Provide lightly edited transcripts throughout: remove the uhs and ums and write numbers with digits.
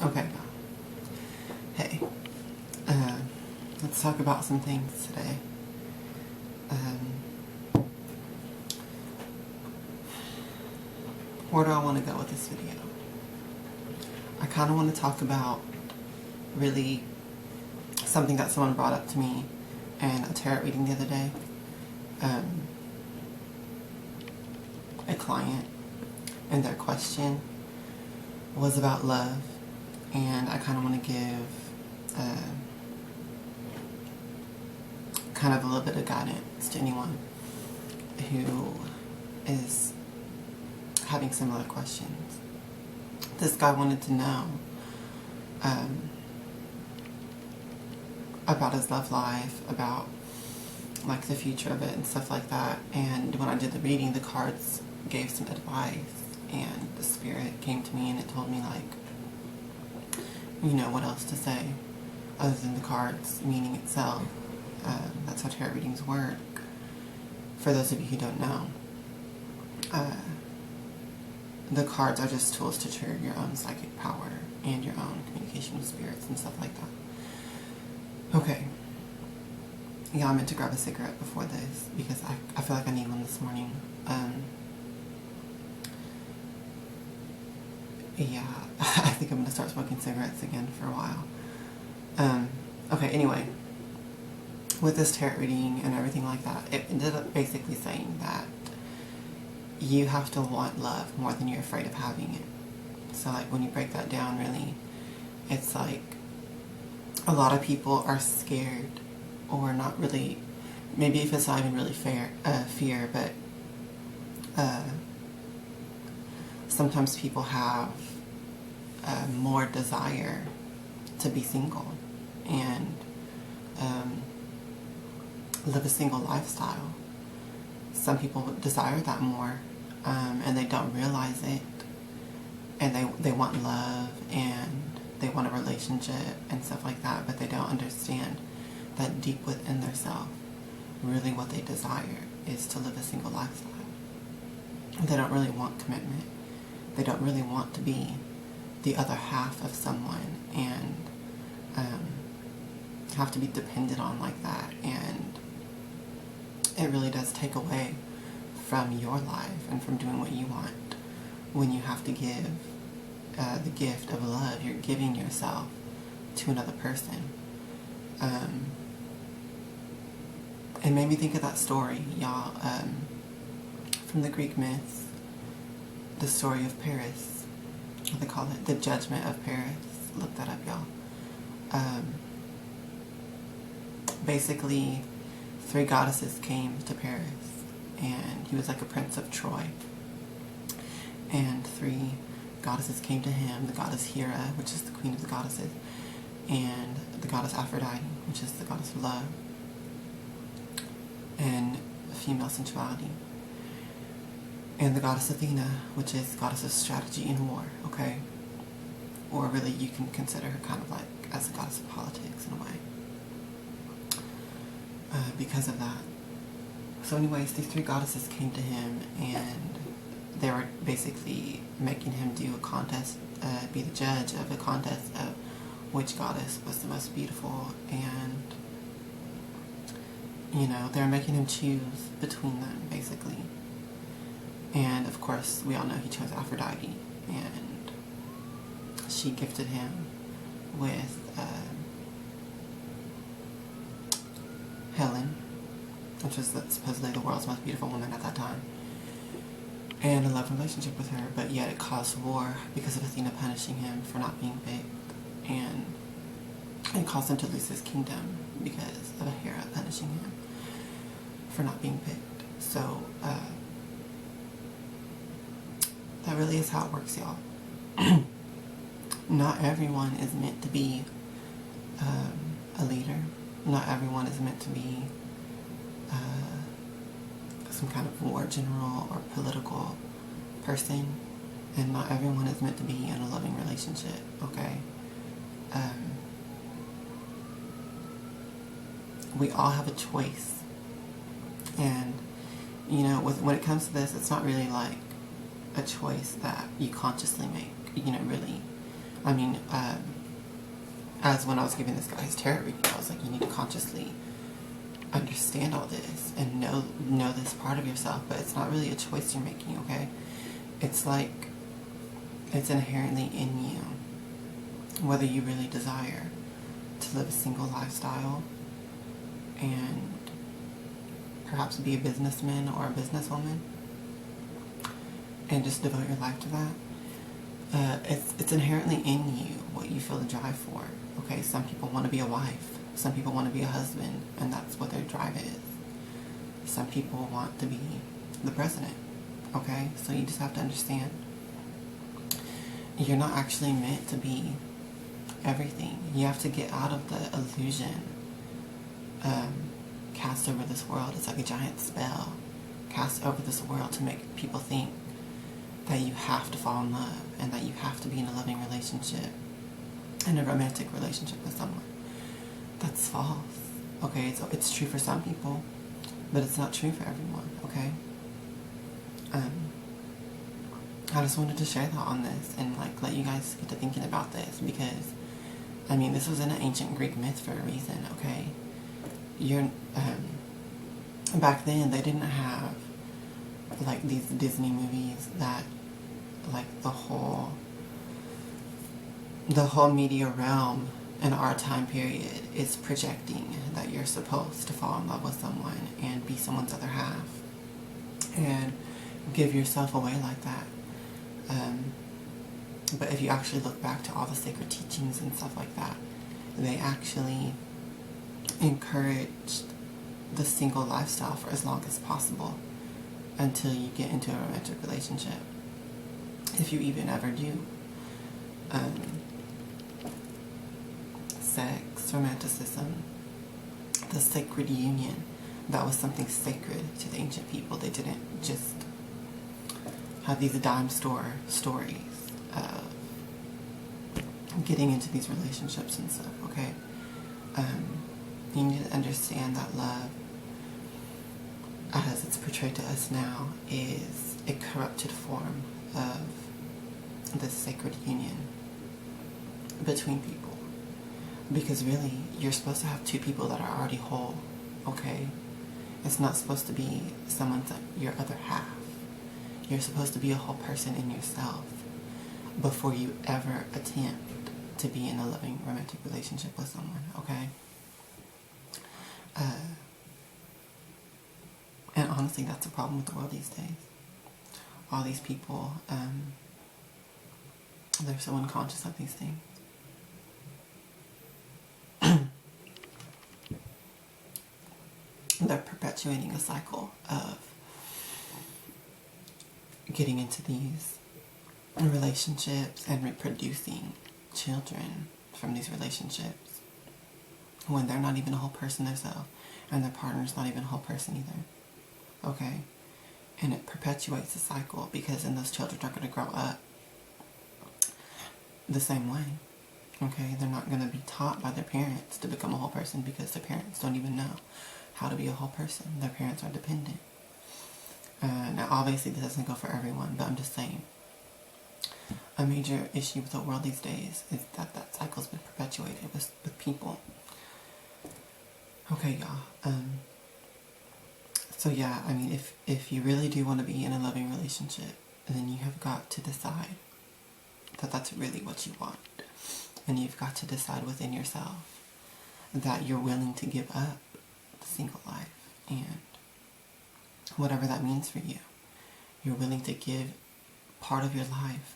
Okay, hey, let's talk about some things today. Where do I want to go with this video? I kind of want to talk about really something that someone brought up to me in a tarot reading the other day. A client, and their question was about love, and I kind of want to give kind of a little bit of guidance to anyone who is having similar questions. This guy wanted to know about his love life, about like the future of it and stuff like that. And when I did the reading, the cards gave some advice, and the spirit came to me and it told me, like, you know, what else to say other than the cards meaning itself. That's how tarot readings work. For those of you who don't know, the cards are just tools to trigger your own psychic power and your own communication with spirits and stuff like that. Okay. Yeah, I meant to grab a cigarette before this because I feel like I need one this morning. Yeah, I think I'm going to start smoking cigarettes again for a while. Okay, anyway. With this tarot reading and everything like that, it ended up basically saying that you have to want love more than you're afraid of having it. So, like, when you break that down, really, it's like a lot of people are scared, or not really, maybe if it's not even really fear, but sometimes people have more desire to be single and live a single lifestyle. Some people desire that more, and they don't realize it, and they want love and they want a relationship and stuff like that, but they don't understand that deep within themselves, really what they desire is to live a single lifestyle. They don't really want commitment. They don't really want to be the other half of someone and have to be dependent on like that. And it really does take away from your life and from doing what you want when you have to give the gift of love. You're giving yourself to another person. It made me think of that story, y'all, from the Greek myths, the story of Paris. What they call it, the Judgment of Paris. Look that up, y'all. Basically, 3 goddesses came to Paris, and he was like a prince of Troy. And 3 goddesses came to him, the goddess Hera, which is the queen of the goddesses, and the goddess Aphrodite, which is the goddess of love and female sensuality, and the goddess Athena, which is the goddess of strategy and war, okay? Or really, you can consider her kind of like as a goddess of politics in a way, because of that. So anyways, these 3 goddesses came to him, and they were basically making him do a contest, be the judge of a contest of which goddess was the most beautiful, and, you know, they're making him choose between them, basically. And, of course, we all know he chose Aphrodite, and she gifted him with Helen, which was supposedly the world's most beautiful woman at that time, and a love relationship with her, but yet it caused war because of Athena punishing him for not being picked, and it caused him to lose his kingdom because of Hera punishing him for not being picked. So, that really is how it works, y'all. Not everyone is meant to be a leader. Not everyone is meant to be some kind of war general or political person. And not everyone is meant to be in a loving relationship, okay? We all have a choice. And, you know, when it comes to this, it's not really like a choice that you consciously make, you know, really. I mean, as when I was giving this guy his tarot reading, I was like, you need to consciously understand all this and know this part of yourself, but it's not really a choice you're making, okay? It's like, it's inherently in you, whether you really desire to live a single lifestyle and perhaps be a businessman or a businesswoman and just devote your life to that. It's inherently in you what you feel the drive for. Okay, some people want to be a wife, some people want to be a husband, and that's what their drive is. Some people want to be the president. Okay, so you just have to understand, you're not actually meant to be everything. You have to get out of the illusion cast over this world. It's like a giant spell cast over this world to make people think that you have to fall in love and that you have to be in a loving relationship, in a romantic relationship with someone. That's false. Okay, it's true for some people, but it's not true for everyone. Okay. I just wanted to share that on this and like let you guys get to thinking about this, because I mean, this was in an ancient Greek myth for a reason. Okay, back then they didn't have like these Disney movies that like the whole media realm in our time period is projecting that you're supposed to fall in love with someone and be someone's other half and give yourself away like that. But if you actually look back to all the sacred teachings and stuff like that, they actually encouraged the single lifestyle for as long as possible until you get into a romantic relationship, if you even ever do. Sex, romanticism, the sacred union, that was something sacred to the ancient people. They didn't just have these dime store stories of getting into these relationships and stuff, okay? You need to understand that love, as it's portrayed to us now, is a corrupted form of this sacred union between people. Because really, you're supposed to have two people that are already whole, okay? It's not supposed to be someone's your other half. You're supposed to be a whole person in yourself before you ever attempt to be in a loving romantic relationship with someone, okay? And honestly, that's a problem with the world these days. All these people, they're so unconscious of these things. They're perpetuating a cycle of getting into these relationships and reproducing children from these relationships when they're not even a whole person themselves and their partner's not even a whole person either. Okay? And it perpetuates the cycle, because then those children are going to grow up the same way. Okay? They're not going to be taught by their parents to become a whole person, because their parents don't even know how to be a whole person. Their parents are dependent. Now, obviously, this doesn't go for everyone, but I'm just saying, a major issue with the world these days is that that cycle's been perpetuated with people. Okay, y'all. So yeah, I mean, if you really do want to be in a loving relationship, then you have got to decide that that's really what you want. And you've got to decide within yourself that you're willing to give up the single life and whatever that means for you. You're willing to give part of your life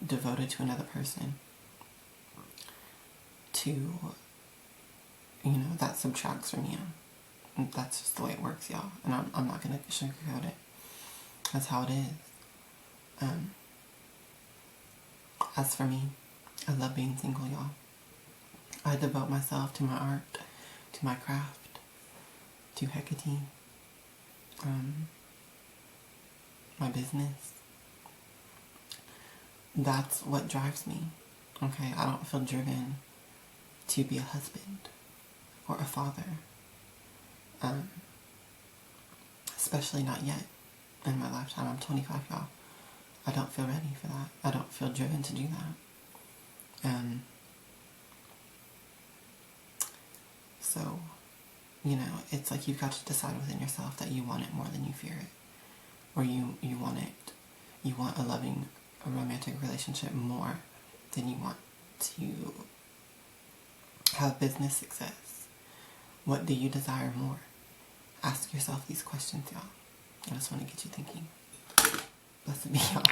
devoted to another person to, you know, that subtracts from you. And that's just the way it works, y'all. And I'm not going to sugarcoat it. That's how it is. As for me, I love being single, y'all. I devote myself to my art, to my craft, to Hecate, my business. That's what drives me. Okay, I don't feel driven to be a husband or a father. Especially not yet in my lifetime. I'm 25, y'all. I don't feel ready for that. I don't feel driven to do that. So, you know, it's like you've got to decide within yourself that you want it more than you fear it. Or you want it. You want a loving, a romantic relationship more than you want to have business success. What do you desire more? Ask yourself these questions, y'all. I just want to get you thinking. Blessed be y'all.